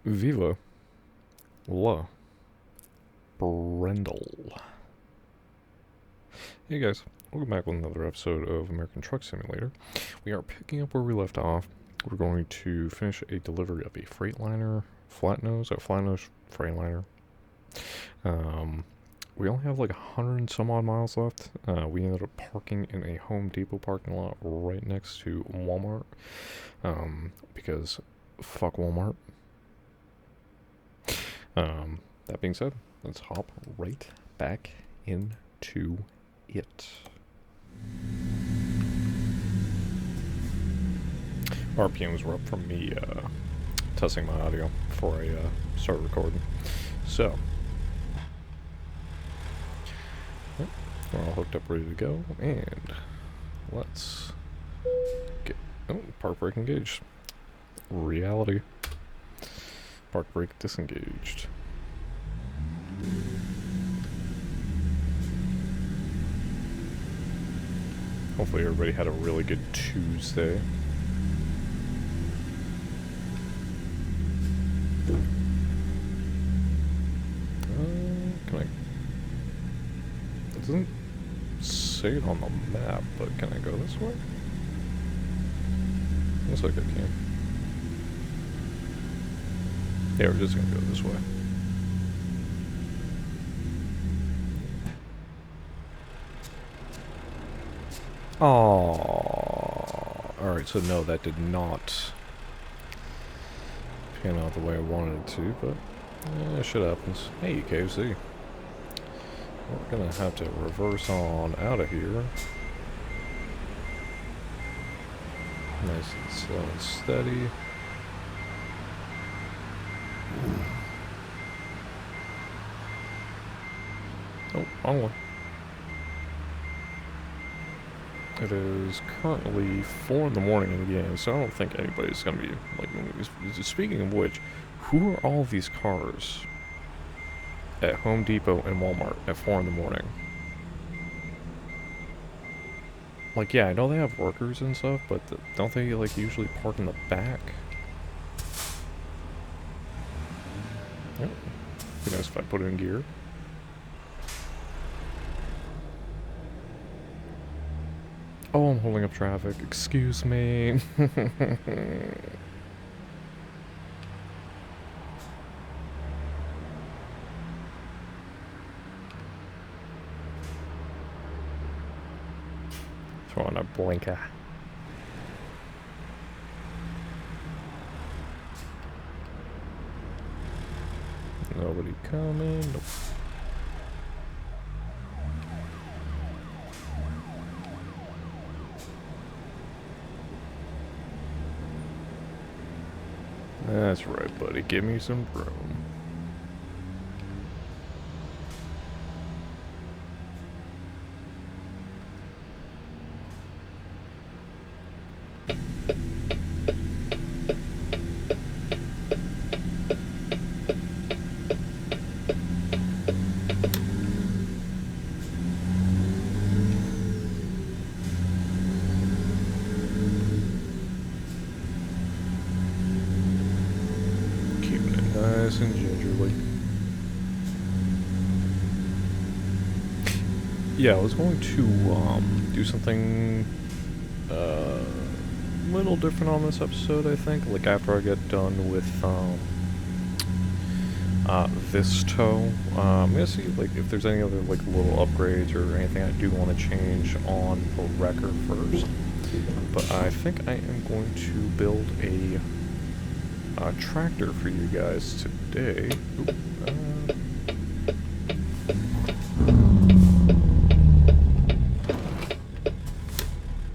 Viva La Brendel. Hey guys, welcome back with another episode of American Truck Simulator. We are picking up where we left off. We're going to finish a delivery of a Freightliner, flatnose Freightliner. We only have like 100 and some odd miles left. We ended up parking in a Home Depot parking lot right next to Walmart. Because fuck Walmart. That being said, let's hop right back into it. RPMs were up from me testing my audio before I start recording. So, yep, we're all hooked up, ready to go, and let's get... Oh, park brake engaged. Reality. Park brake disengaged. Hopefully everybody had a really good Tuesday. Can I... It doesn't say it on the map, but can I go this way? Looks like I can. Yeah, we're just gonna go this way. Oh, alright, so no, that did not pan out the way I wanted it to, but shit happens. Hey, KFC. We're gonna have to reverse on out of here. Nice and slow and steady. Oh, wrong one. It is currently 4 in the morning in the game, so I don't think anybody's gonna be, like, speaking of which, who are all these cars at Home Depot and Walmart at 4 in the morning? Like, yeah, I know they have workers and stuff, but don't they, like, usually park in the back? Yep. Be nice if I put it in gear. Oh, I'm holding up traffic. Excuse me. Throw on a blinker. Nobody coming. Nope. That's right, buddy. Give me some room. Nice and gingerly. Yeah, I was going to do something a little different on this episode, I think. Like after I get done with this tow, I'm gonna see like if there's any other like little upgrades or anything I do want to change on the wrecker first. But I think I am going to build a tractor for you guys today. Oop,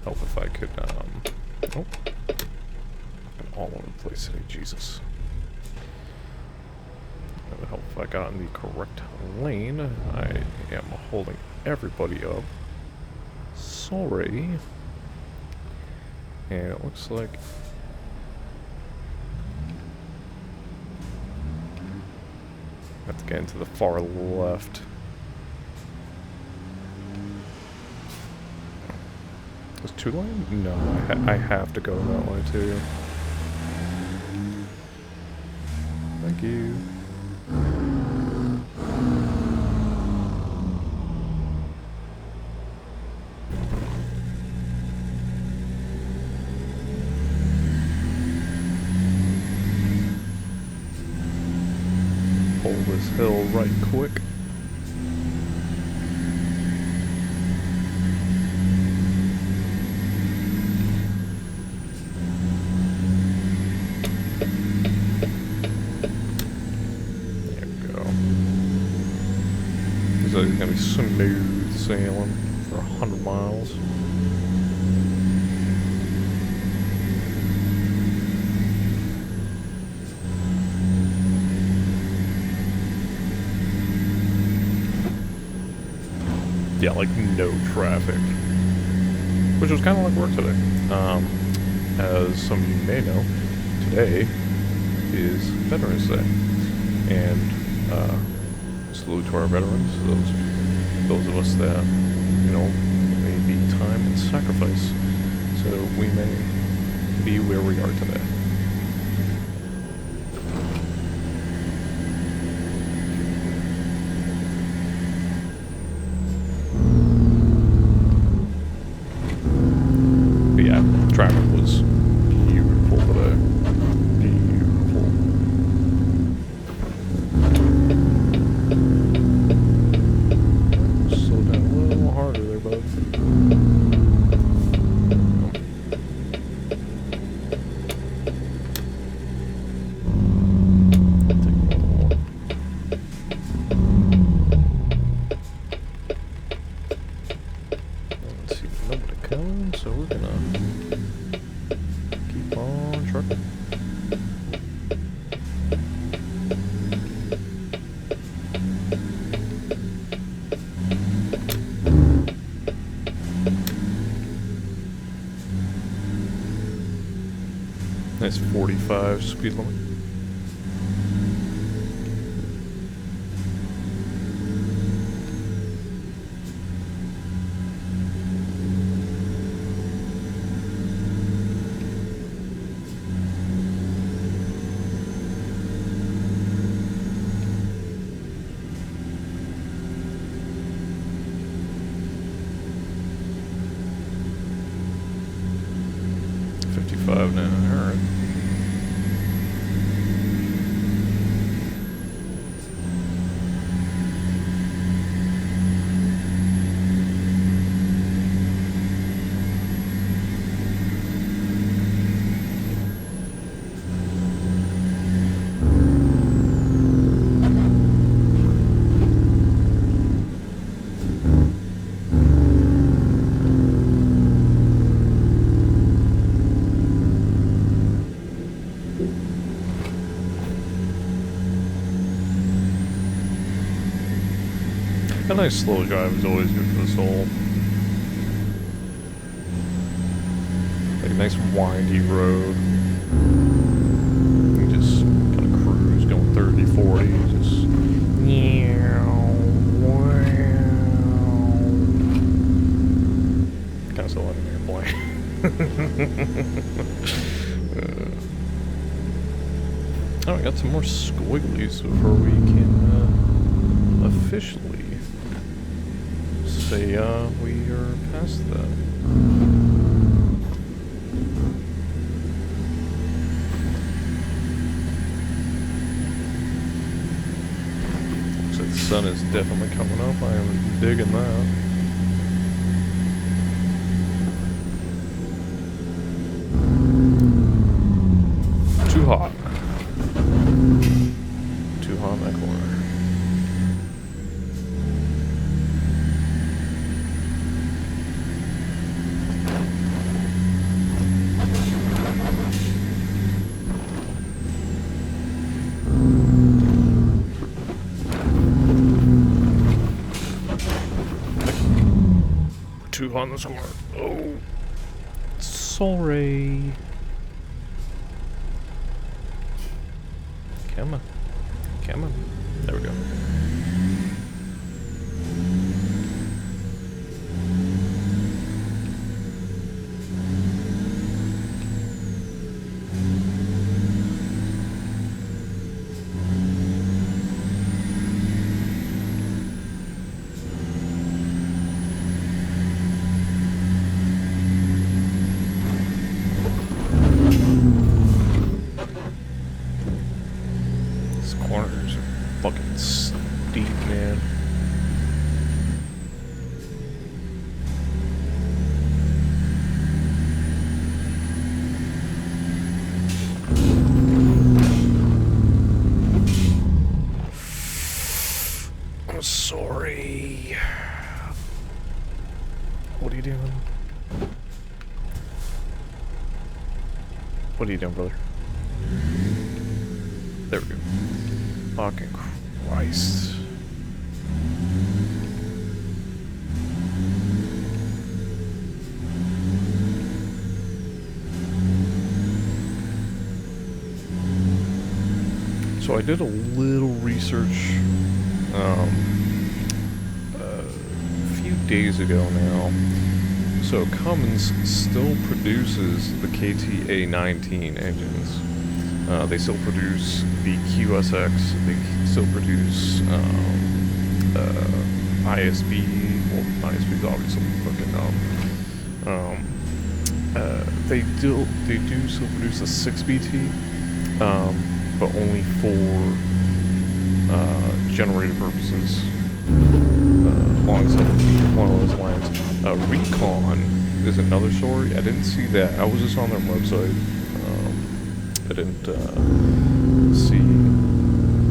help if I could, oh. I'm all over the place today, Jesus. It would help if I got in the correct lane. I am holding everybody up. Sorry. And it looks like... I have to get into the far left. Is 2 lane? No, I have to go that way too. Thank you. Pull this hill right quick. So it's gonna be smooth sailing for 100 miles. Yeah, like no traffic, which was kind of like work today. As some of you may know, today is Veterans Day, and salute to our veterans, those of us that, you know, may be time and sacrifice so we may be where we are today. But yeah, traffic was beautiful today. Beautiful. Slow down a little harder there, bud. Let's see, nobody coming, so we're gonna keep on trucking. Nice 45 speed limit. Now, alright. A nice slow drive is always good for the soul. Like a nice windy road. You just kind of cruise going 30, 40, just kind of still like an airplane. Oh, we got some more squigglies before we can officially say we are past that. Looks like the sun is definitely coming up. I am digging that. Too hot. Too hot in that corner. Too hot in this corner. Oh, sorry. Come on. Come on. There we go. corners are fucking steep, man. I'm sorry. What are you doing? What are you doing, brother? There we go. Fucking Christ. So I did a little research a few days ago now. So Cummins still produces the KTA-19 engines. They still produce the QSX. They still produce ISB. Well, ISB is obviously fucking they do still produce a 6BT, but only for generator purposes. Along those lines. Recon is another story. I didn't see that. I was just on their website. I didn't see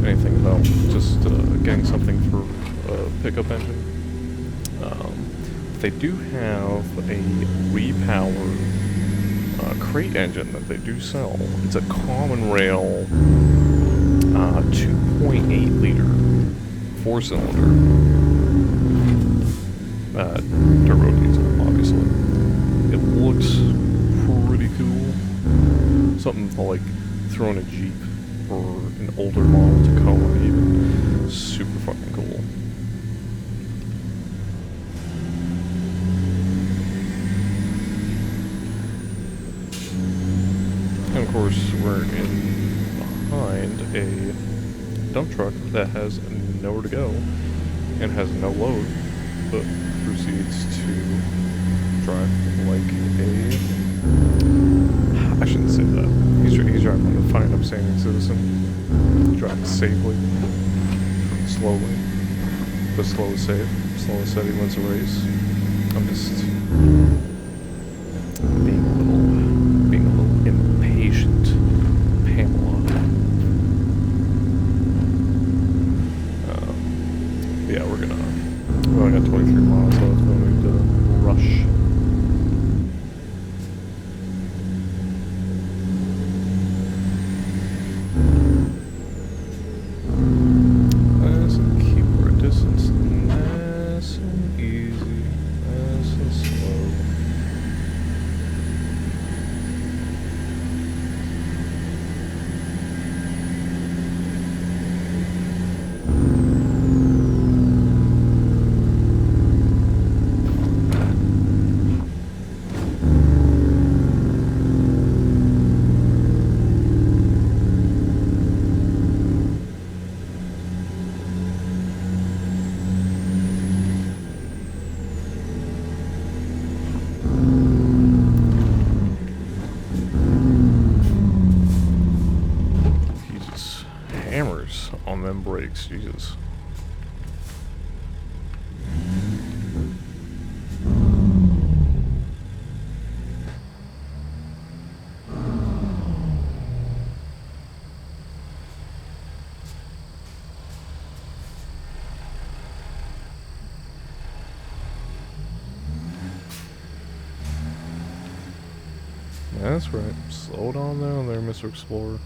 anything about just getting something for a pickup engine. They do have a repower crate engine that they do sell. It's a common rail 2.8 liter 4-cylinder turbo diesel, obviously. It looks pretty cool. Something to, like, throw in a Jeep or an older model Tacoma even. Super fucking cool. And of course, we're in behind a dump truck that has nowhere to go and has no load, but proceeds to drive like a... I shouldn't say that. He's driving like a fine, upstanding citizen. Driving safely, slowly, but slow and safe. Slow and steady wins the race. I'm just being a little impatient, Pamela. Yeah, we only got 23 miles left, but we need to rush. Nice and keep our distance nice and easy, nice and slow. Hammers on them brakes, Jesus. That's right. Slow down there, Mr. Explorer.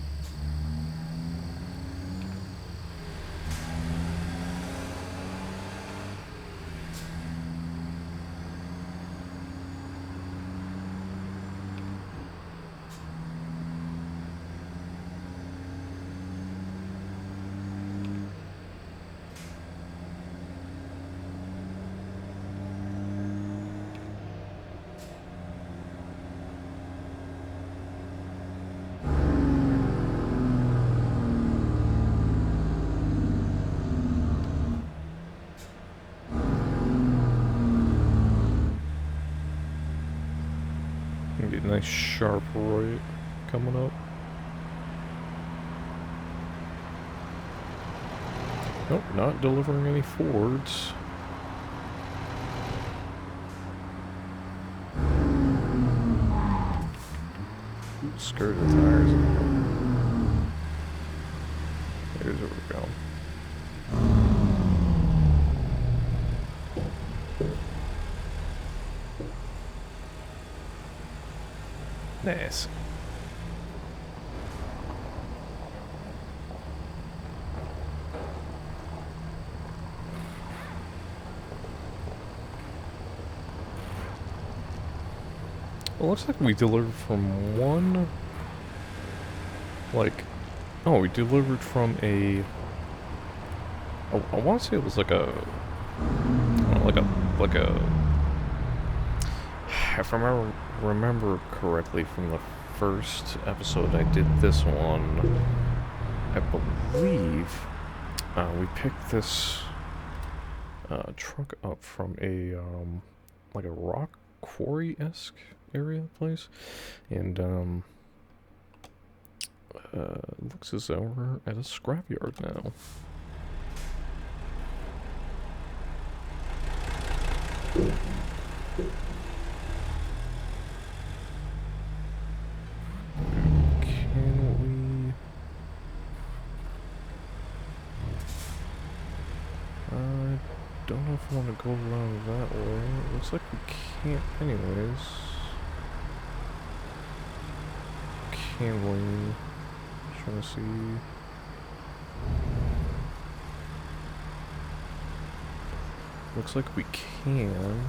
Get a nice sharp right coming up. Nope, not delivering any Fords. Skirt the tires. Here's where we're going. Nice. Well, looks like we delivered from one, like, oh, we delivered from a, I want to say it was like a, if I remember correctly from the first episode I did this one, I believe we picked this truck up from a, like a rock quarry-esque area place, and looks as though we're at a scrapyard now. Can we? I don't know if I want to go around that way. It looks like we can't anyways. Can we? Trying to see. Looks like we can.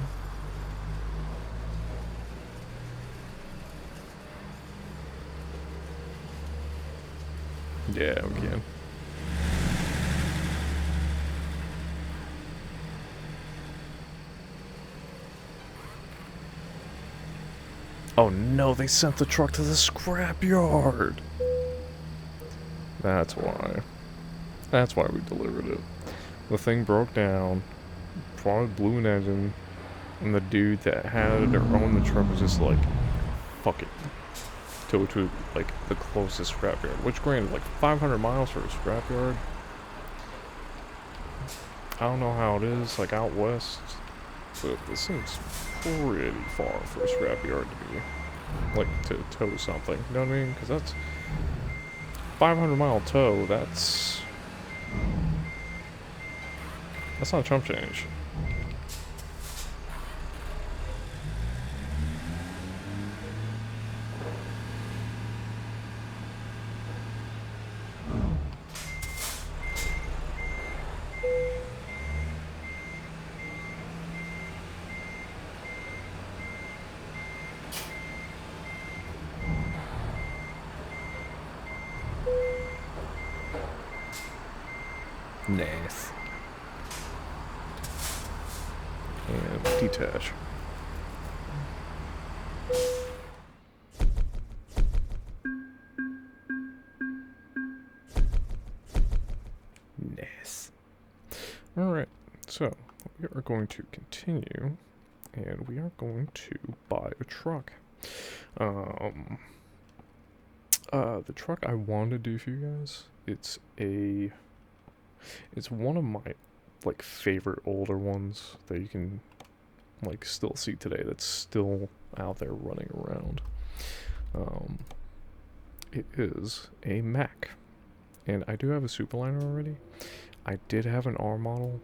Yeah, we can. Oh no, they sent the truck to the scrapyard! That's why. That's why we delivered it. The thing broke down, probably blew an engine, and the dude that had or owned the truck was just like, fuck it. To like the closest scrapyard, which granted, like 500 miles for a scrapyard. I don't know how it is, like out west, but this seems pretty far for a scrapyard to be, like, to tow something. You know what I mean? Because that's 500-mile tow. That's not chump change. Nice. And detach. Nice. Alright, so we are going to continue, and we are going to buy a truck. The truck I want to do for you guys, it's one of my, like, favorite older ones that you can, like, still see today, that's still out there running around. It is a Mack, and I do have a Superliner already. I did have an R model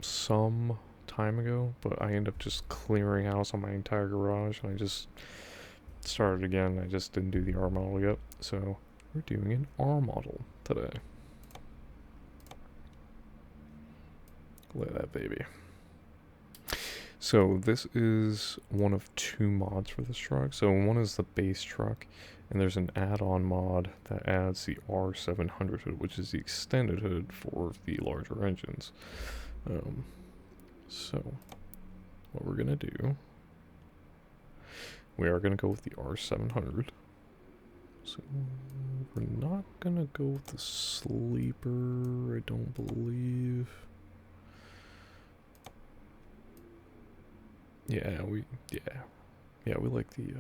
some time ago, but I ended up just clearing house on my entire garage, and I just started again. I just didn't do the R model yet, so we're doing an R model today. Look at that baby. So this is one of two mods for this truck. So one is the base truck, and there's an add-on mod that adds the R700 hood, which is the extended hood for the larger engines. So what we're gonna do, we are gonna go with the R700. So we're not gonna go with the sleeper, I don't believe. Yeah, we like the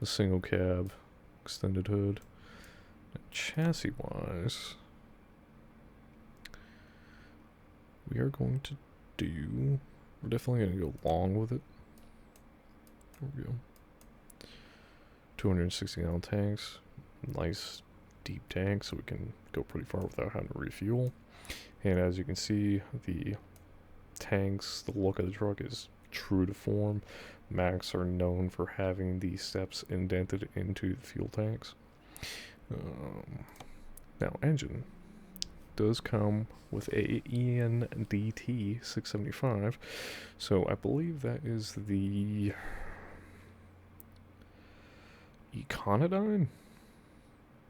single cab extended hood. Chassis wise, we are going to do, we're definitely going to go long with it. There we go. 260 gallon tanks, nice deep tank, so we can go pretty far without having to refuel. And as you can see, the tanks, the look of the truck is true to form. Macs are known for having the steps indented into the fuel tanks. Now, engine does come with a ENDT 675, so I believe that is the Econodyne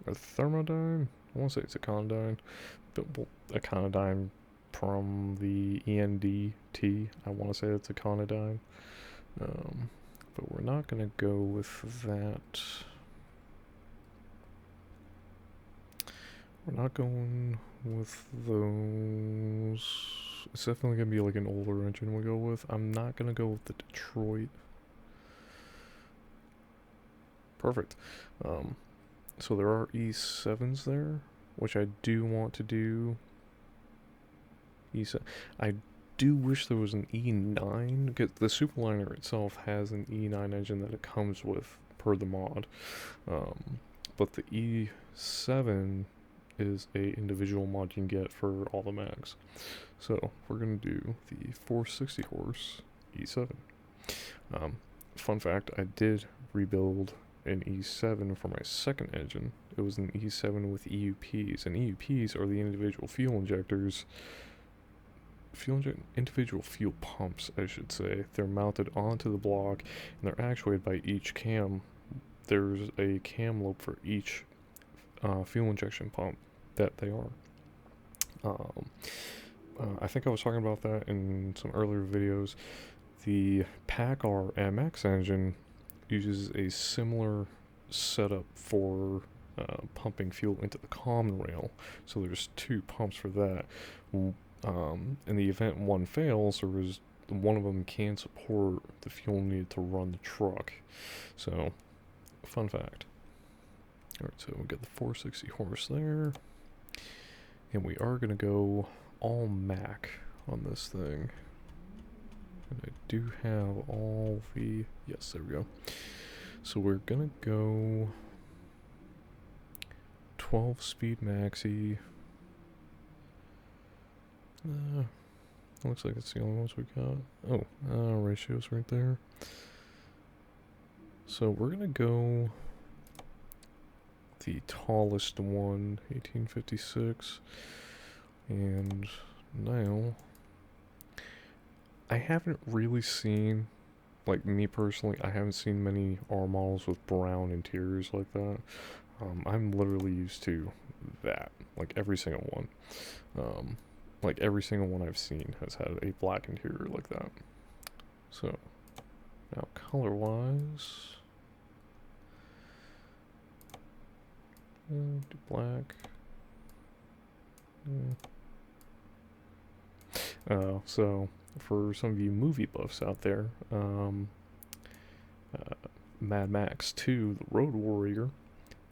or Thermodyne. I want to say it's Econodyne, but Econodyne from the ENDT. I want to say it's Econodyne, but we're not gonna go with that. We're not going with those. It's definitely gonna be like an older engine we go with. I'm not gonna go with the Detroit. Perfect. So there are E7s there, which I do want to do. E7. I do wish there was an E9, because the Superliner itself has an E9 engine that it comes with per the mod. But the E7 is a individual mod you can get for all the mags. So we're gonna do the 460 horse E7. Fun fact, I did rebuild an E7 for my second engine. It was an E7 with EUPs, and EUPs are the individual fuel injectors, individual fuel pumps, I should say. They're mounted onto the block, and they're actuated by each cam. There's a cam lobe for each fuel injection pump that they are. I think I was talking about that in some earlier videos. The PACCAR MX engine uses a similar setup for pumping fuel into the common rail. So there's two pumps for that. In the event one fails, one of them can support the fuel needed to run the truck. So, fun fact. Alright, so we'll get the 460 horse there. And we are going to go all Mac on this thing. And I do have all the... Yes, there we go. So we're going to go 12-speed maxi. Looks like it's the only ones we got. Oh, ratio's right there. So we're going to go the tallest one, 1856. And now, I haven't really seen, like me personally, I haven't seen many R models with brown interiors like that. I'm literally used to that, like every single one. Like every single one I've seen has had a black interior like that. So, now color-wise, do black. So for some of you movie buffs out there, Mad Max 2, The Road Warrior,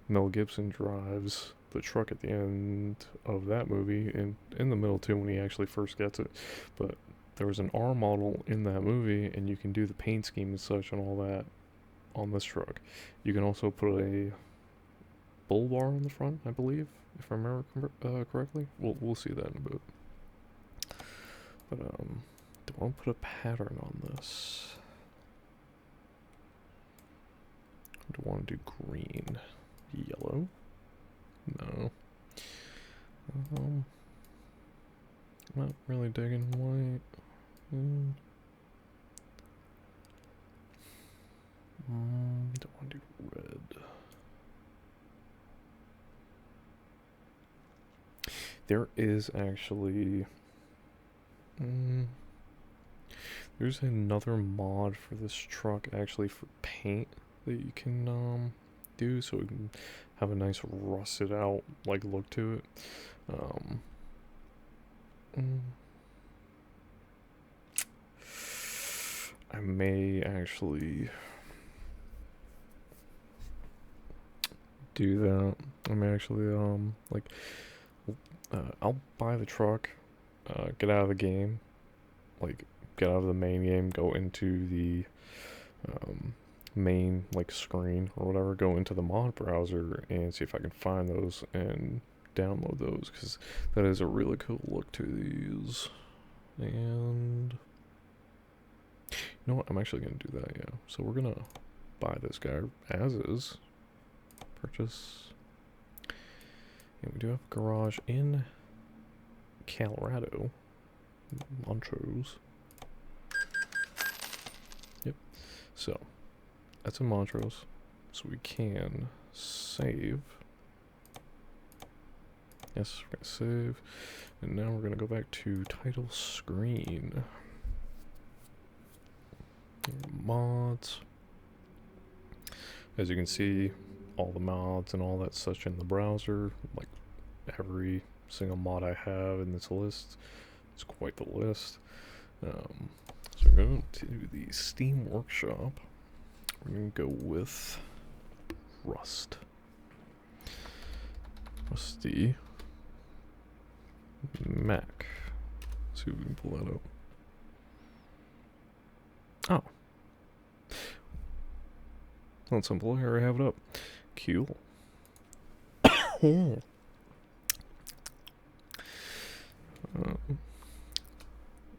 Mel Gibson drives the truck at the end of that movie, and in the middle too when he actually first gets it. But there was an R model in that movie, and you can do the paint scheme and such and all that on this truck. You can also put a bull bar on the front, I believe, if I remember correctly. We'll see that in a bit. But do I want to put a pattern on this? Do I want to do green? Yellow? No. Not really digging white. Don't want to do red. There is actually... there's another mod for this truck, actually, for paint that you can do, so it can have a nice rusted out like look to it. I may actually do that. I may actually like I'll buy the truck get out of the game, like get out of the main game, go into the main like screen or whatever, go into the mod browser and see if I can find those and download those, because that is a really cool look to these. And you know what, I'm actually gonna do that. Yeah, so we're gonna buy this guy as is, purchase, and we do have a garage in Colorado, Montrose. Yep, so that's in Montrose, so we can save. Yes, we're gonna save, and now we're gonna go back to title screen, mods. As you can see, all the mods and all that such in the browser, like every single mod I have in this list. It's quite the list. So we're going to the Steam Workshop. We're going to go with Rust. Rusty Mac. Let's see if we can pull that up. Oh. That's simple. Here I have it up. Cool.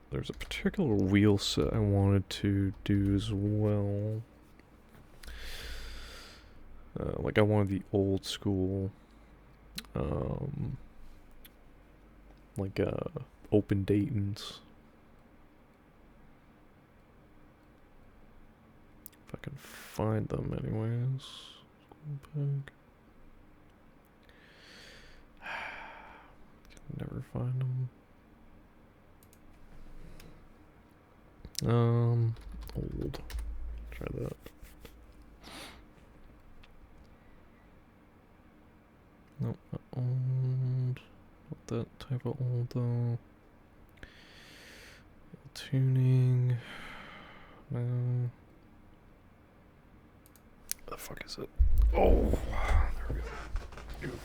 There's a particular wheel set I wanted to do as well. Like I wanted the old school, like open Dayton's. If I can find them, anyways. Can never find them. Old. Try that. Nope, not old. Not that type of old though. Tuning. No. What the fuck is it? Oh, there we go. Ew.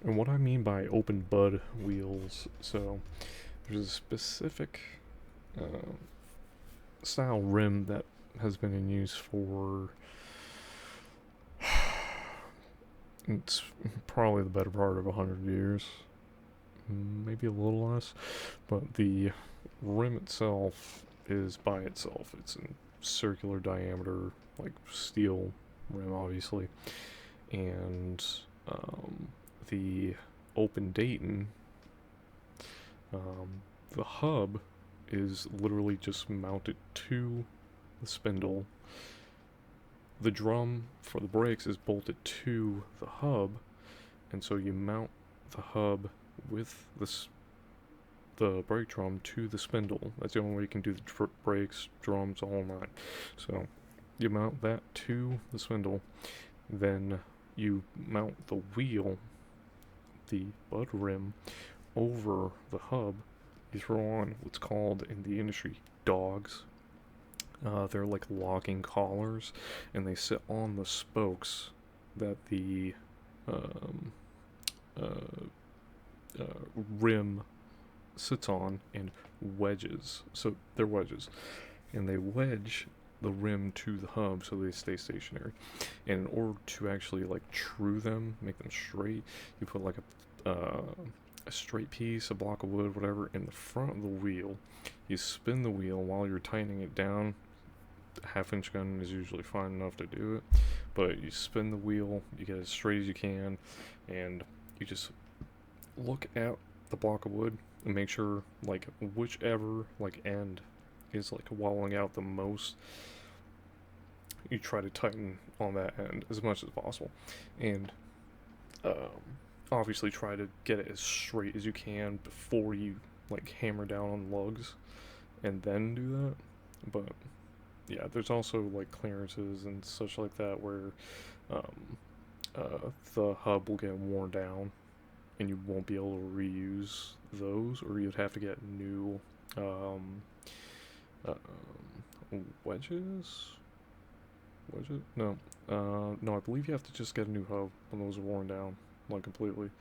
And what I mean by open bud wheels, so there's a specific style rim that has been in use for it's probably the better part of 100 years, maybe a little less, but the rim itself is by itself. It's in circular diameter, like steel rim obviously, and the open Dayton, the hub is literally just mounted to the spindle. The drum for the brakes is bolted to the hub, and so you mount the hub with the brake drum to the spindle. That's the only way you can do the brakes, drums, the whole nine. So you mount that to the spindle, then you mount the wheel, the bud rim, over the hub. You throw on what's called in the industry dogs. They're like logging collars, and they sit on the spokes that the rim sits on, and wedges. So they're wedges, and they wedge the rim to the hub so they stay stationary. And in order to actually like true them, make them straight, you put like a straight piece, a block of wood, whatever, in the front of the wheel. You spin the wheel while you're tightening it down. A half-inch gun is usually fine enough to do it, but you spin the wheel, you get as straight as you can, and you just look at the block of wood and make sure like whichever like end is like wallowing out the most, you try to tighten on that end as much as possible, and obviously try to get it as straight as you can before you like hammer down on lugs and then do that. But yeah, there's also like clearances and such like that where the hub will get worn down and you won't be able to reuse those, or you'd have to get new wedges. No, no, I believe you have to just get a new hub when those are worn down, like completely.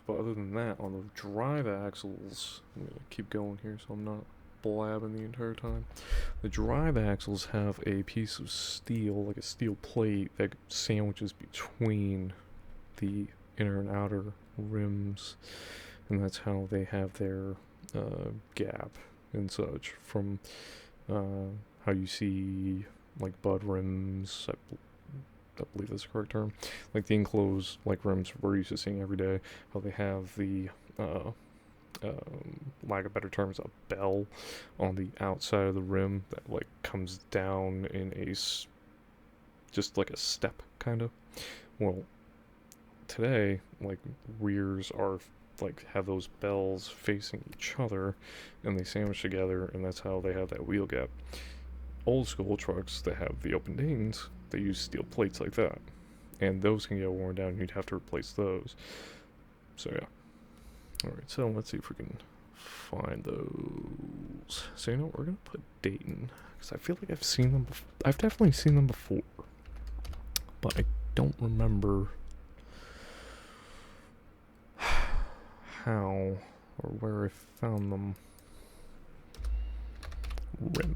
But other than that, on the drive axles, I'm going to keep going here so I'm not blabbing the entire time. The drive axles have a piece of steel, like a steel plate, that sandwiches between the inner and outer rims, and that's how they have their gap and such from how you see like bud rims. I believe that's the correct term. Like the enclosed like rims we're used to seeing every day. How they have the lack of better terms, a bell on the outside of the rim that like comes down in just like a step kind of. Well, today like rears are like have those bells facing each other and they sandwich together, and that's how they have that wheel gap. Old school trucks that have the open dings, they use steel plates like that, and those can get worn down and you'd have to replace those. So yeah. Alright, so let's see if we can find those. So you know what, we're gonna put Dayton, because I feel like I've seen them I've definitely seen them before, but I don't remember how or where I found them. Rim.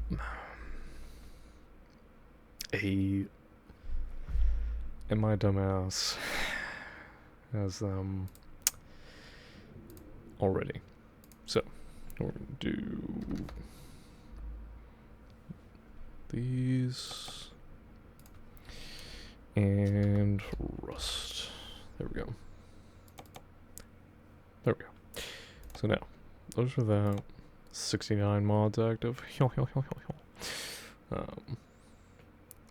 And my dumbass has them already. So, we're gonna do these and rust. There we go. There we go. So now, those are the 69 mods active.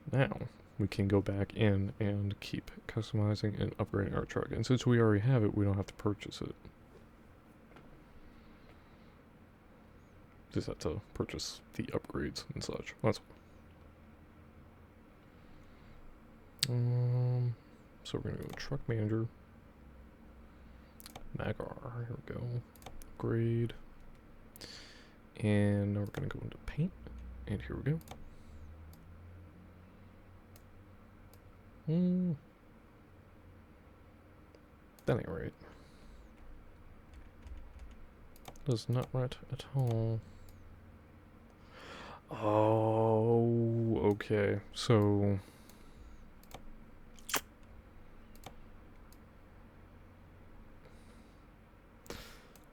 Now, we can go back in and keep customizing and upgrading our truck. And since we already have it, we don't have to purchase it. Just have to purchase the upgrades and such. That's so we're gonna go truck manager, Magar, here we go, upgrade, and now we're gonna go into paint, and here we go. That ain't right. That's not right at all. Oh, okay. So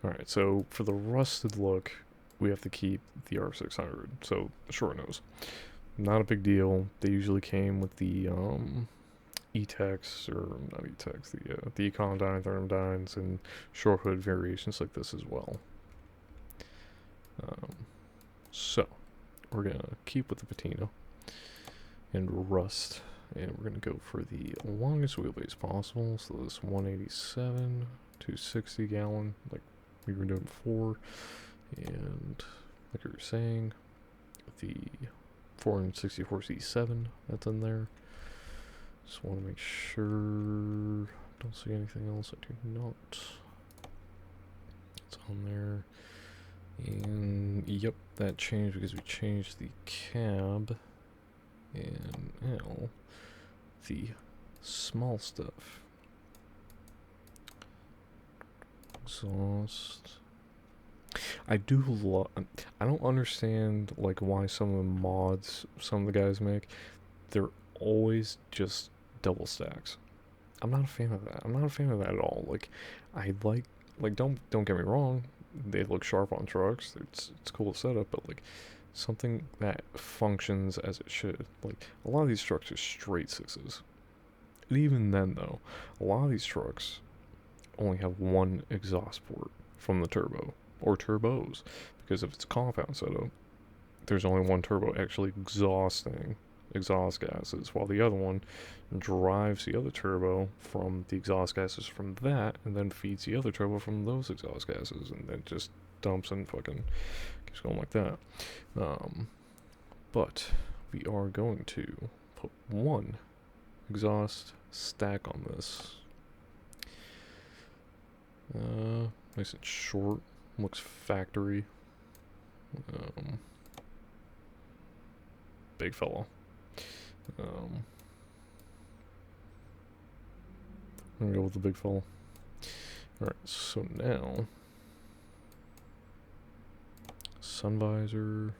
alright, so for the rusted look, we have to keep the R600. So short nose. Not a big deal. They usually came with the E-Tex, or not E-Tex, the Econodyne, Thermodynes, and short hood variations like this as well. So we're gonna keep with the patina and rust, and we're gonna go for the longest wheelbase possible. So this 187, 260 gallon, like we were doing before, and like we were saying, the 464 C7 that's in there. Just want to make sure. Don't see anything else. I do not. It's on there. And yep, that changed because we changed the cab. And now the small stuff. Exhaust. I don't understand like why some of the mods some of the guys make, they're always just double stacks. I'm not a fan of that. I'm not a fan of that at all. Like I like don't get me wrong, they look sharp on trucks. It's cool setup, but like something that functions as it should. Like a lot of these trucks are straight sixes. And even then though, a lot of these trucks only have one exhaust port from the turbo or turbos, because if it's a compound setup, there's only one turbo actually exhausting exhaust gases, while the other one drives the other turbo from the exhaust gases from that, and then feeds the other turbo from those exhaust gases, and then just dumps and fucking keeps going like that. But we are going to put one exhaust stack on this. Nice and short, looks factory. Big fella. I'm gonna go with the big fella. Alright, so now sun visor.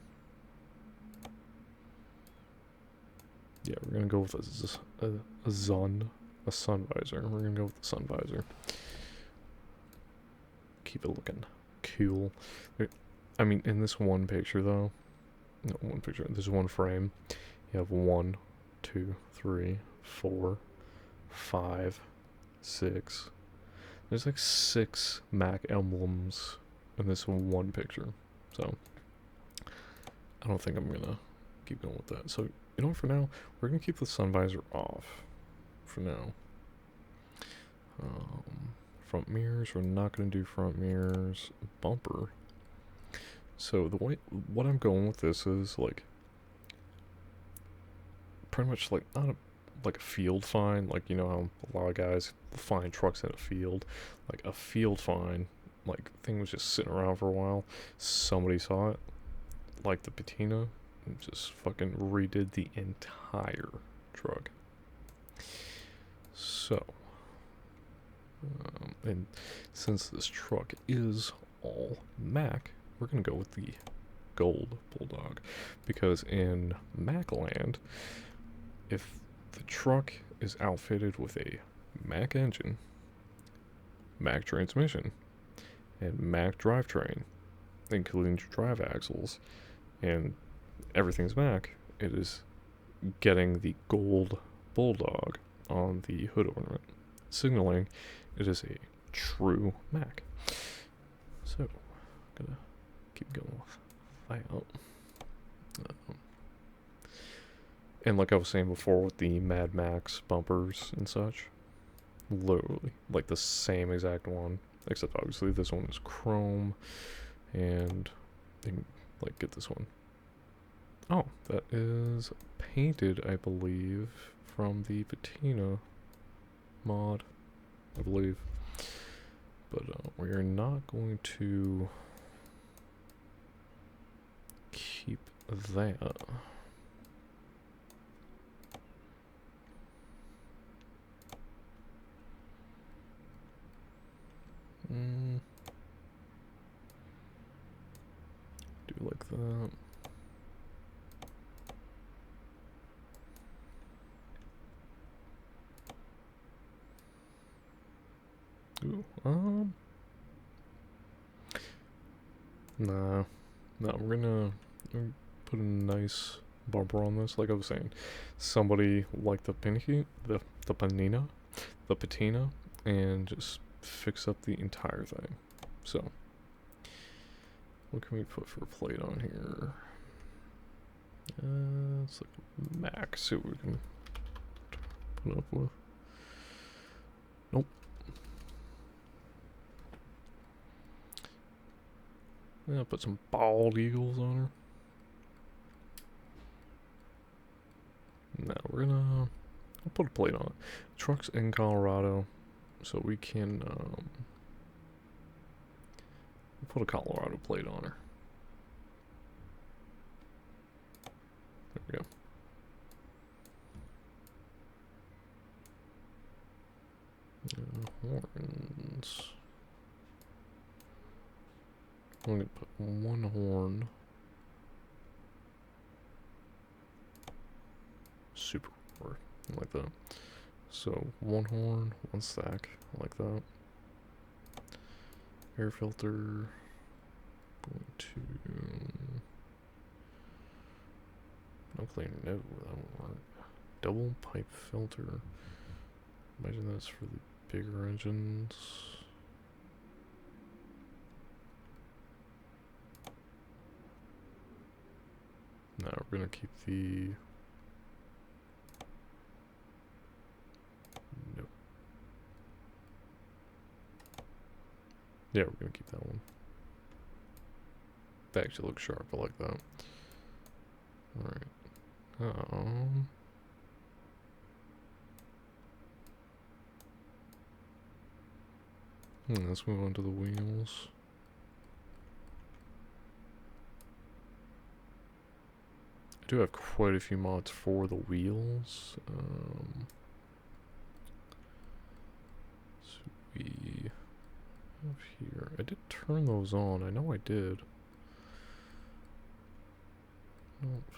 Yeah, we're gonna go with a sun visor. We're gonna go with the sun visor. Keep it looking cool. I mean, in this one picture though, no, one picture, this one frame, you have 1, 2, 3, 4, 5, 6. There's like 6 Mac emblems in this one picture. So, I don't think I'm gonna keep going with that. So, you know what, for now, we're gonna keep the sun visor off. For now. Front mirrors, we're not gonna do front mirrors. Bumper. So, what I'm going with this is, like, pretty much like, not like a field find, like, you know how a lot of guys find trucks in a field. Like, a field find, like, thing was just sitting around for a while. Somebody saw it, like the patina, and just fucking redid the entire truck. So, and since this truck is all Mac, we're gonna go with the gold Bulldog, because in Macland, if the truck is outfitted with a Mac engine, Mac transmission, and Mac drivetrain, including drive axles, and everything's Mac, it is getting the gold Bulldog on the hood ornament, signaling it is a true Mac. So, I'm gonna keep going with that. And like I was saying before with the Mad Max bumpers and such, literally like the same exact one, except obviously this one is chrome, and you can like get this one. Oh, that is painted, I believe, from the patina mod, I believe. But we are not going to keep that. Do like that. Ooh, no, we're gonna put a nice bumper on this. Like I was saying, somebody liked the patina, and just fix up the entire thing. So, what can we put for a plate on here? It's like Max. See what we can put up with. Nope. Yeah, put some bald eagles on her. Now we're gonna, I'll put a plate on it. Truck's in Colorado, so we can put a Colorado plate on her. There we go. Horns. I'm gonna put one horn. Super horn, like that. So one horn, one stack, like that. Air filter. Going to. No cleaner, no, that won't work. Double pipe filter. Imagine that's for the bigger engines. Now we're gonna keep the. Nope. Yeah, we're gonna keep that one. That actually looks sharp. I like that. Alright. Let's move on to the wheels. I do have quite a few mods for the wheels. So we turn those on? I know I did. Nope.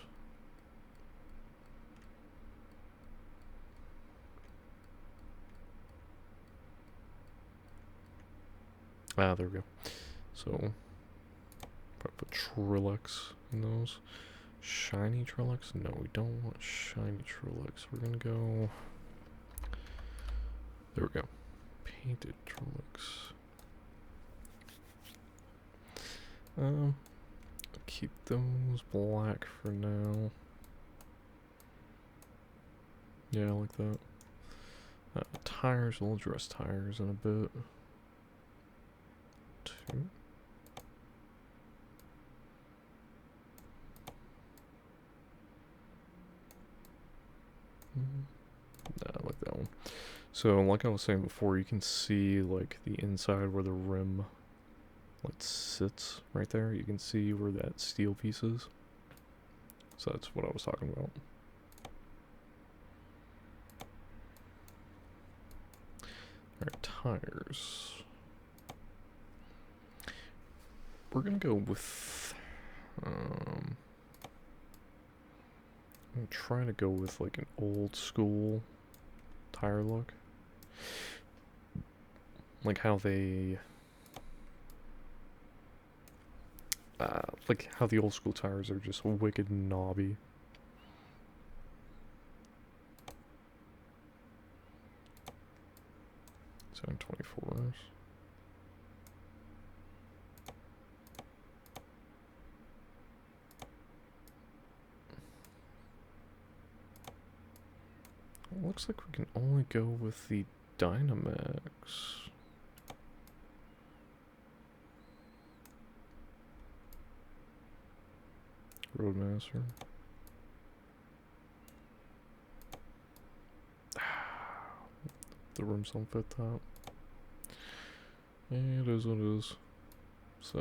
Ah, there we go. So, probably put Trilix in those. Shiny Trilix? No, we don't want shiny Trilix. We're gonna go... There we go. Painted Trilix. Keep those black for now. Yeah, I like that. Tires, we'll address tires in a bit. 2. Nah, I like that one. So, like I was saying before, you can see like the inside where the rim like sits right there. You can see where that steel piece is. So that's what I was talking about. Alright, tires. We're gonna go with I'm trying to go with like an old school tire look. Like how they like how the old school tires are just wicked knobby. 724s. Looks like we can only go with the Dynamax. Roadmaster. The rims don't fit that. It is what it is. So,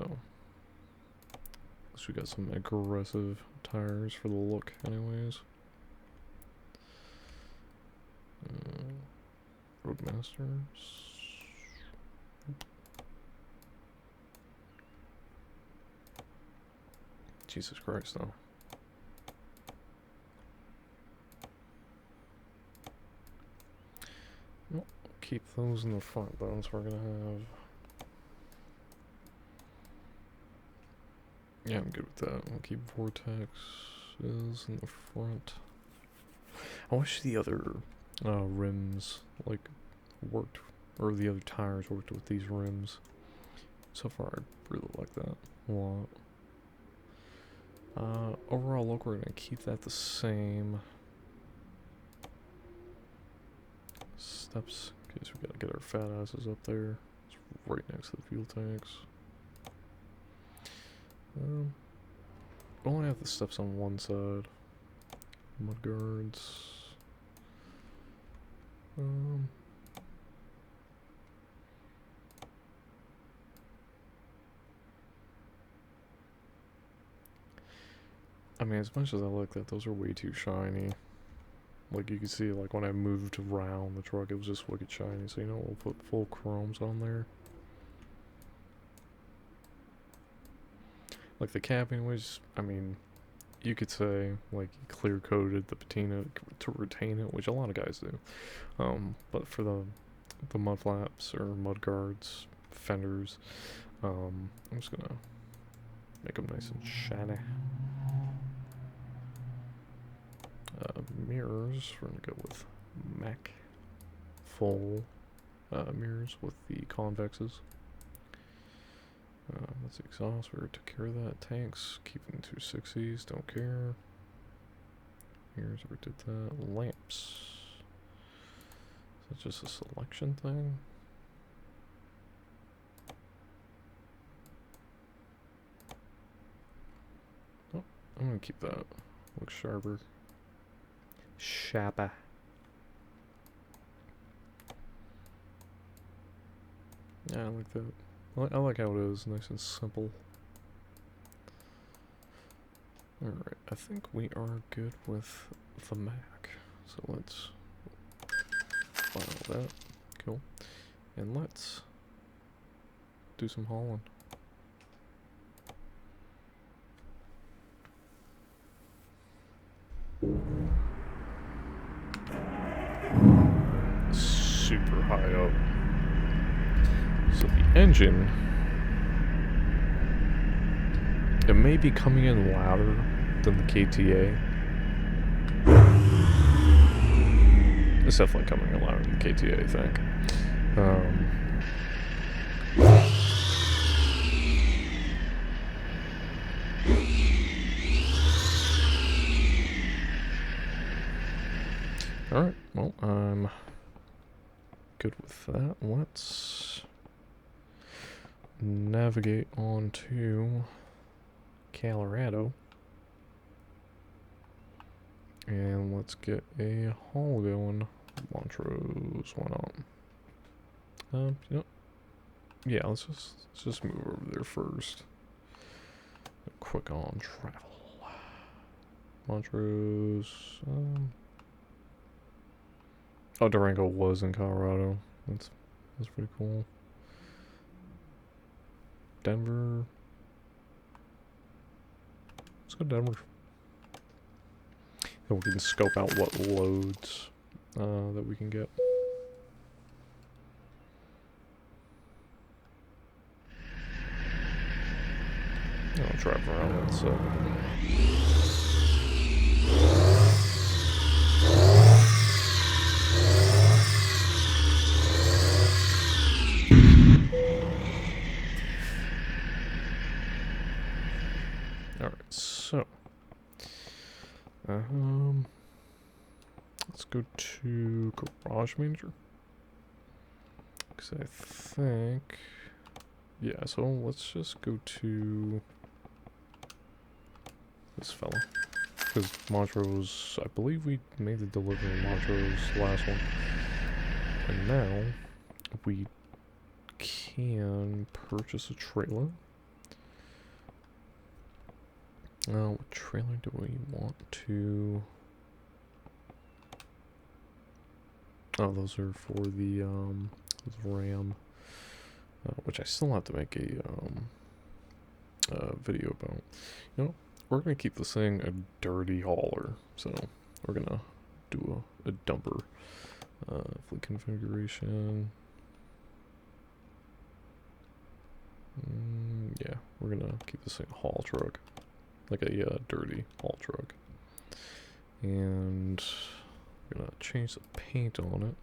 at least we got some aggressive tires for the look, anyways. Roadmasters. Jesus Christ, though. Well, keep those in the front, though, so we're gonna have... Yeah, I'm good with that. We'll keep Vortexes in the front. I wish the other rims, like, worked, or the other tires worked with these rims. So far, I really like that a lot. Overall look, we're gonna keep that the same. Steps, in case we gotta get our fat asses up there. It's right next to the fuel tanks. Only have the steps on one side. Mud guards. I mean, as much as I like that, those are way too shiny. Like, you can see, like, when I moved around the truck, it was just wicked shiny. So, you know, we'll put full chromes on there. Like, the capping was, I mean, you could say, like, clear-coated the patina to retain it, which a lot of guys do. But for the mud flaps or mud guards, fenders, I'm just gonna make them nice and shiny. Mirrors, we're gonna go with MAC full mirrors with the convexes. That's the exhaust, we already took care of that. Tanks, keeping 260s, don't care. Mirrors, we did that. Lamps. Is that just a selection thing? Oh, I'm gonna keep that. Looks sharper. Shabba. Yeah, I like that. I like how it is, nice and simple. Alright, I think we are good with the Mac. So let's file that. Cool. And let's do some hauling. high up. So the engine, it may be coming in louder than the KTA. It's definitely coming in louder than the KTA, I think. Alright, well, I'm good with that. Let's navigate on to Colorado. And let's get a haul going. Montrose, why not? You know, yeah, let's just move over there first. Quick on travel. Montrose, oh, Durango was in Colorado. That's pretty cool. Denver. Let's go to Denver. And we can scope out what loads that we can get. I'll drive around that, so. Alright, so. Let's go to Garage Manager. Because I think. Yeah, so let's just go to this fella. Because Montrose, I believe we made the delivery in Montrose last one. And now we can purchase a trailer. What trailer do we want to? Oh, those are for the Ram, which I still have to make a video about. You know, we're gonna keep this thing a dirty hauler, so we're gonna do a dumper. Fleet configuration. Yeah, we're gonna keep this thing a haul truck, like a dirty haul truck, and we're gonna change the paint on it.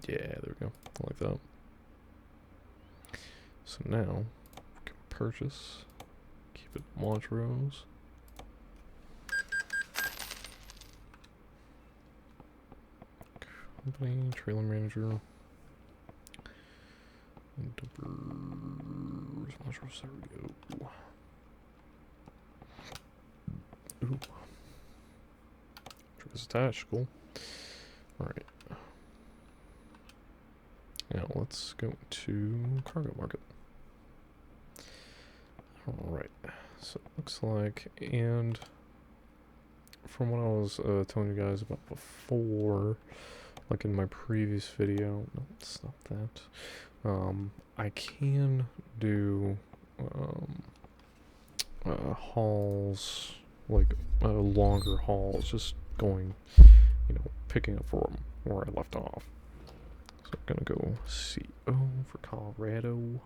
Yeah, there we go. I like that. So now we can purchase. Keep it Montrose. Company, trailer manager. And dumpers. Montrose, there we go. Ooh. Truck is attached, cool. Alright. Now let's go to cargo market. Alright, so it looks like, and from what I was telling you guys about before, like in my previous video, no, it's not that, I can do hauls, like longer hauls, just going, you know, picking up from where I left off. So I'm gonna go CO for Colorado.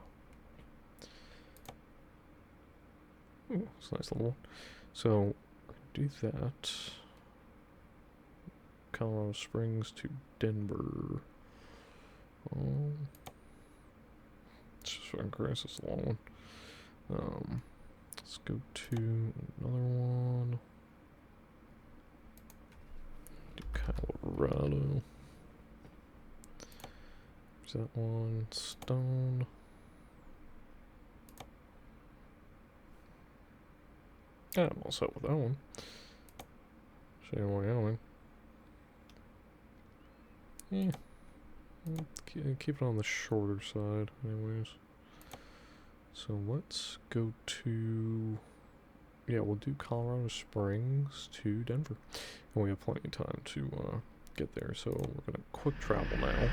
Ooh, it's a nice little one. So do that. Colorado Springs to Denver. It's just fucking crazy, it's a long one. Let's go to another one. Do Colorado. There's that one. Stone. Yeah, I'm all set with that one. Cheyenne, Wyoming. Yeah. Keep it on the shorter side, anyways. So let's go to. Yeah, we'll do Colorado Springs to Denver. And we have plenty of time to get there, so we're gonna quick travel now.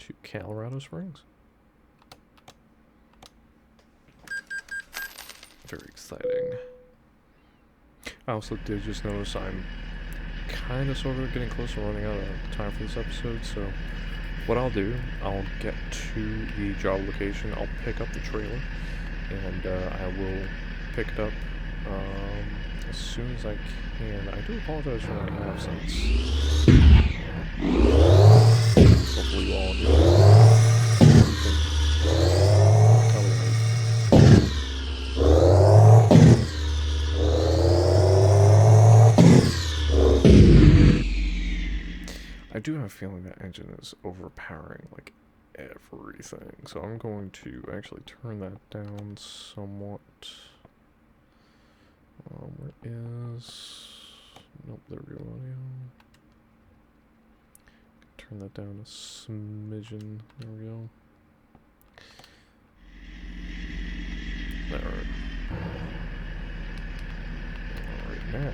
To Colorado Springs. Very exciting. I also did just notice I'm kind of sort of getting close to running out of time for this episode, so what I'll do, I'll get to the job location, I'll pick up the trailer, and I will pick it up as soon as I can. I do apologize for my absence. Hopefully you all understand. I do have a feeling that engine is overpowering, like, everything. So I'm going to actually turn that down somewhat. Where is... Nope, there we go, audio. Turn that down a smidgen. There we go. Alright. Alright, now...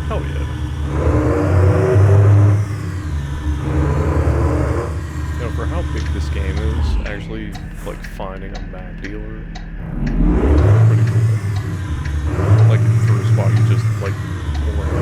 Hell yeah. You know, for how big this game is, actually, like, finding a Mac dealer, pretty cool. Like, for a spot you just, like, pull out.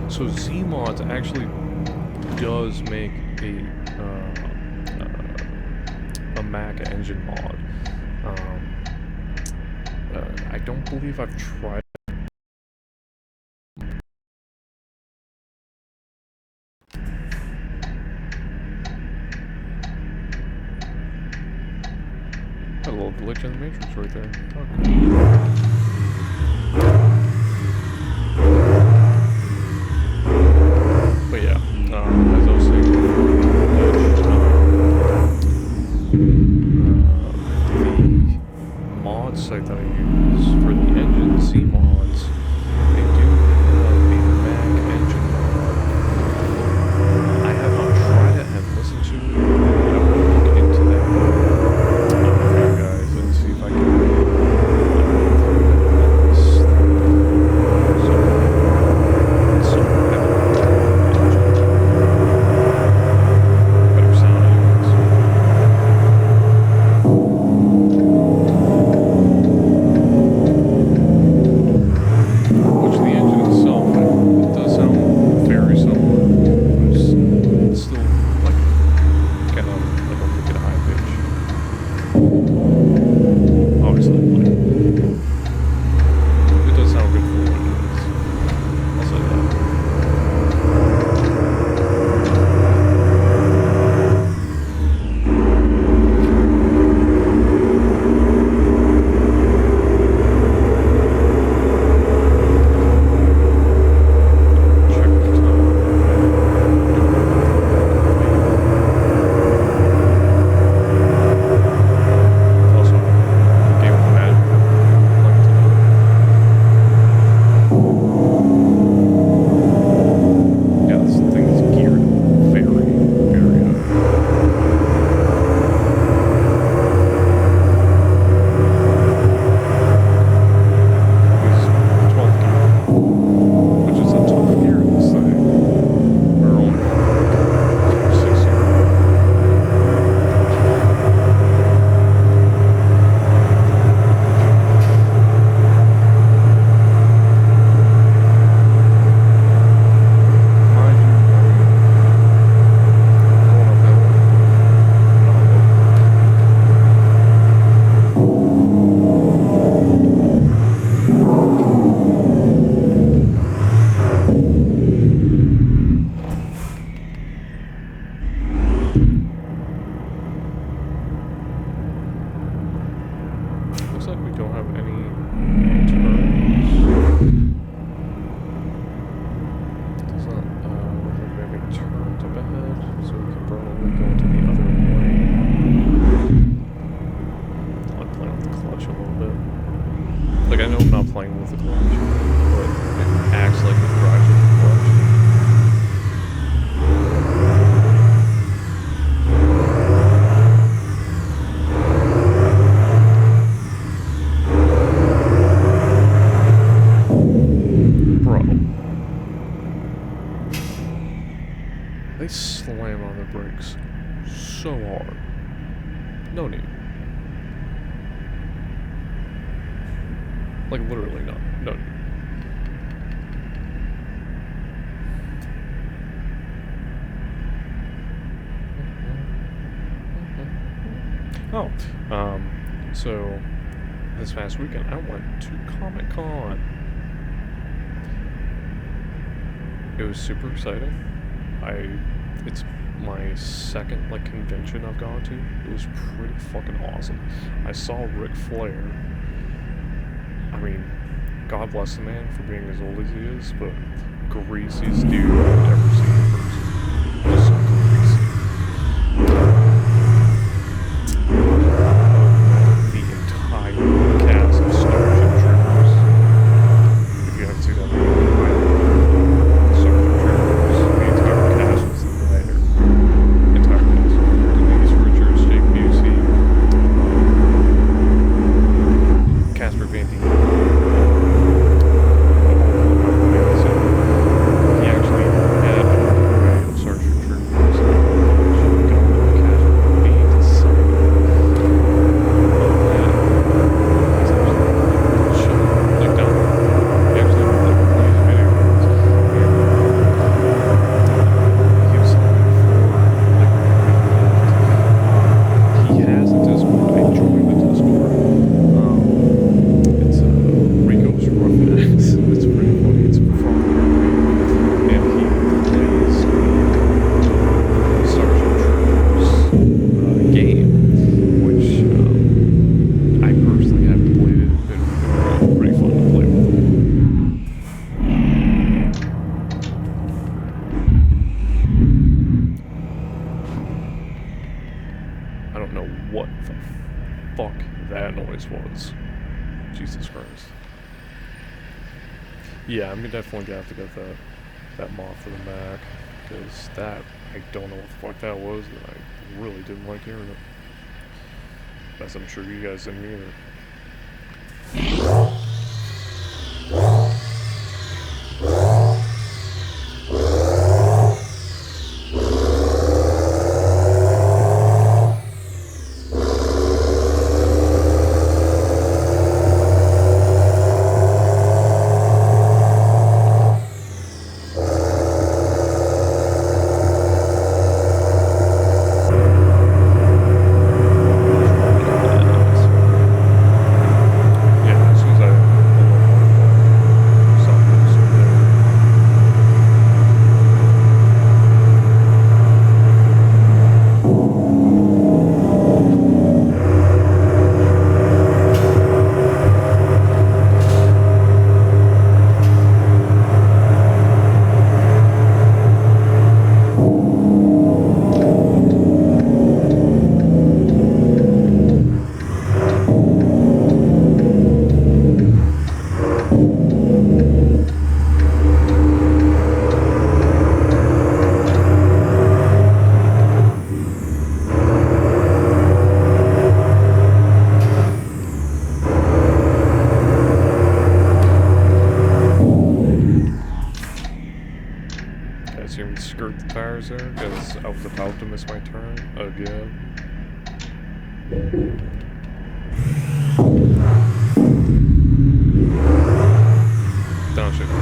So Z-Mods actually does make a Mac engine mod. I don't believe I've tried. Got a little glitch in the Matrix right there. Okay. But yeah, as I was saying before, the mod site that I use for the engine, Z-Mods, they do have a Mac engine mod. I have not tried it and listened to it. I will look into that for you guys and see if I can They slam on the brakes so hard. No need. Like, literally no need. Oh, so this past weekend I went to Comic-Con. It was super exciting. It's my second, like, convention I've gone to. It was pretty fucking awesome. I saw Ric Flair. I mean, God bless the man for being as old as he is, but greasiest dude I've ever seen in person. Just greasy. The entire cast of Starship Troopers. If you haven't seen that movie, Starship Troopers, the entire cast was there. Entire cast. Denise Richards, Jake Busey, Casper Van Dien. He actually had a way of Starship Troopers. Casper Van Dien to sign it. I don't know what the fuck that noise was. Jesus Christ. Yeah, I'm definitely gonna have to get that mod for the Mac, because that, I don't know what the fuck that was, and I really didn't like hearing it. As I'm sure you guys didn't either. Skirt the tires there, because I was about to miss my turn again. Downshift.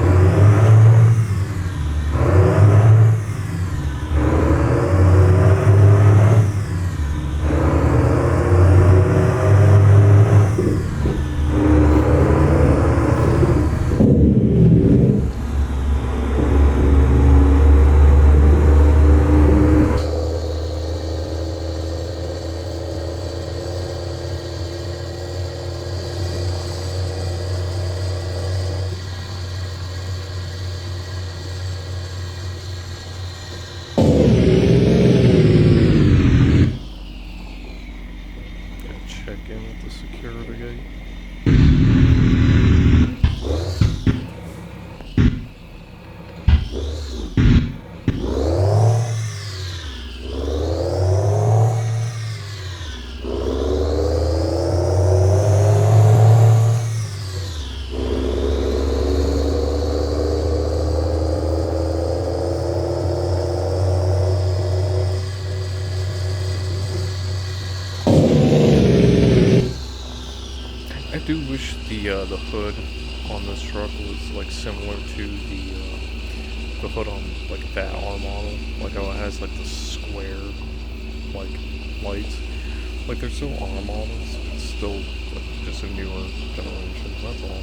do wish the hood on this truck was like similar to the hood on like that R model, like how it has like the square like lights. Like they're still R models, it's still like just a newer generation. That's all.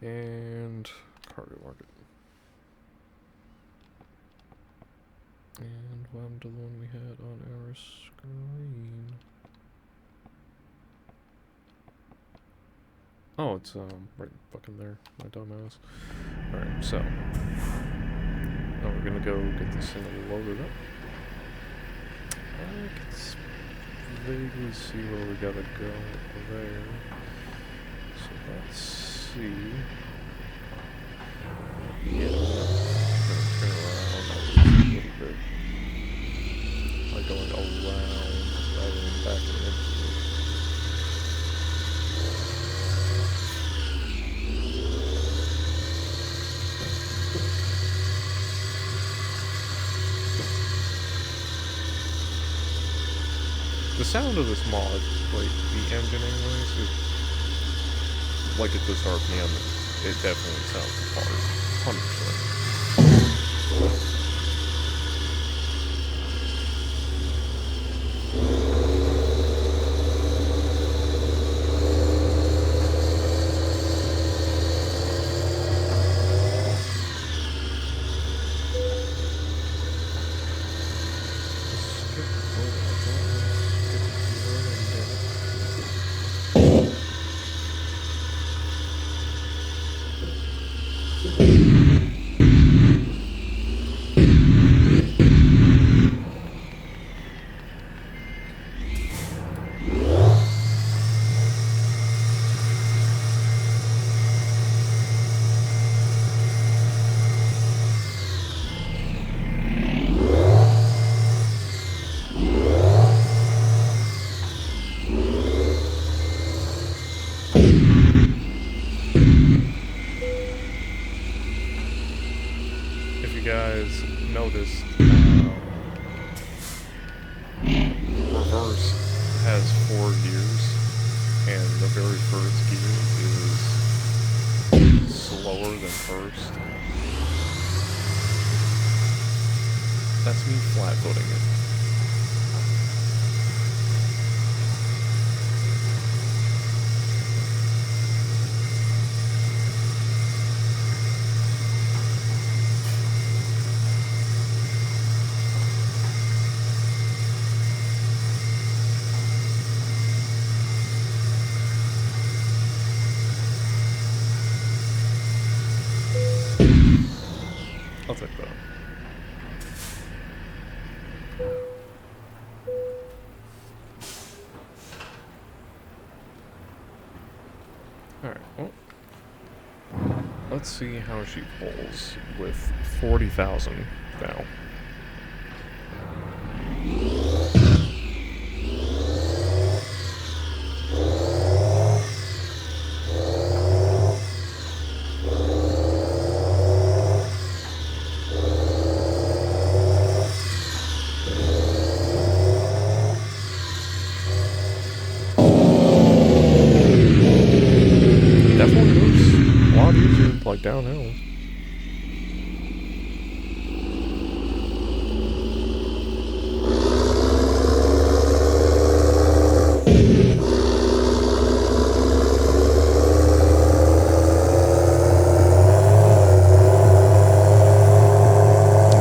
And cargo market. And what happened to the one we had on our screen? Oh, it's right fucking there, my dumbass. Alright, so now we're gonna go get this thing loaded up. I can vaguely see where we gotta go there. So let's see. Yeah, I'm gonna turn around a little bit. Like going around rather than backing into it. The sound of this mod, like the engine anyways, is like at this RPM, it definitely sounds the part, 100%. Guys noticed reverse has 4 gears and the very first gear is slower than first. That's me flat footing it. let's see how she pulls with 40,000 now. Definitely moves a lot easier, like downhill.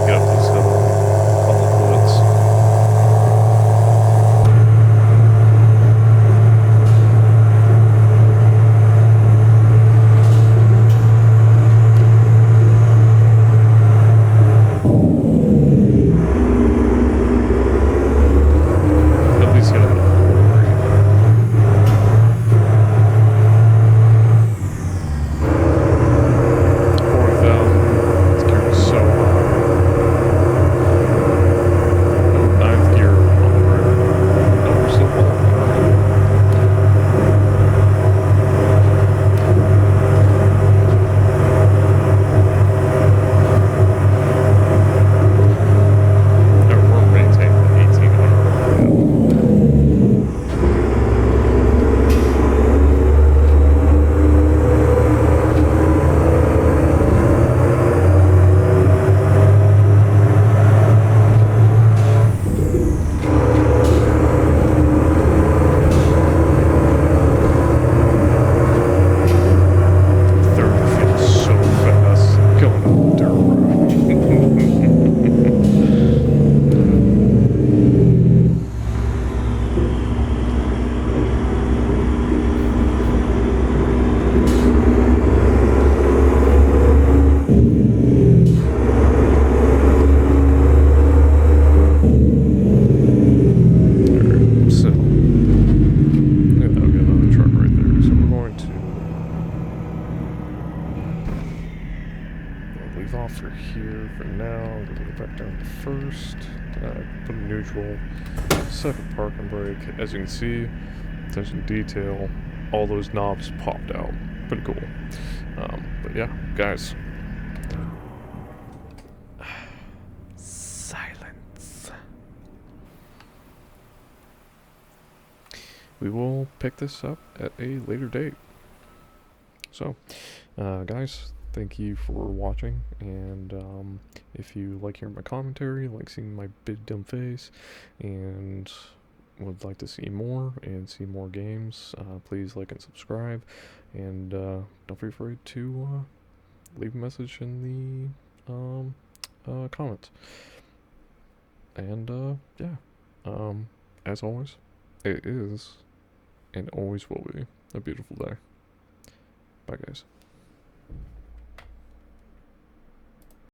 Get up this hill and call it quits. At least get out of the quarry. It's carrying so high. Oh, ninth gear on the road. No, we're still pulling. We're maintaining the 1800 RPM. Third feels so fast going up the dirt road. Alright, so yeah, that'll get another truck right there. So we're going to leave off for here for now. I'm gonna go back down to first. Put a neutral, second parking brake. As you can see, attention to detail, all those knobs popped out. Pretty cool. But yeah, guys. Silence. We will pick this up at a later date. So, guys, thank you for watching, and if you like hearing my commentary, like seeing my big dumb face, and would like to see more and see more games, please like and subscribe, and don't be afraid to leave a message in the comments. And yeah, as always, it is and always will be a beautiful day. Bye, guys.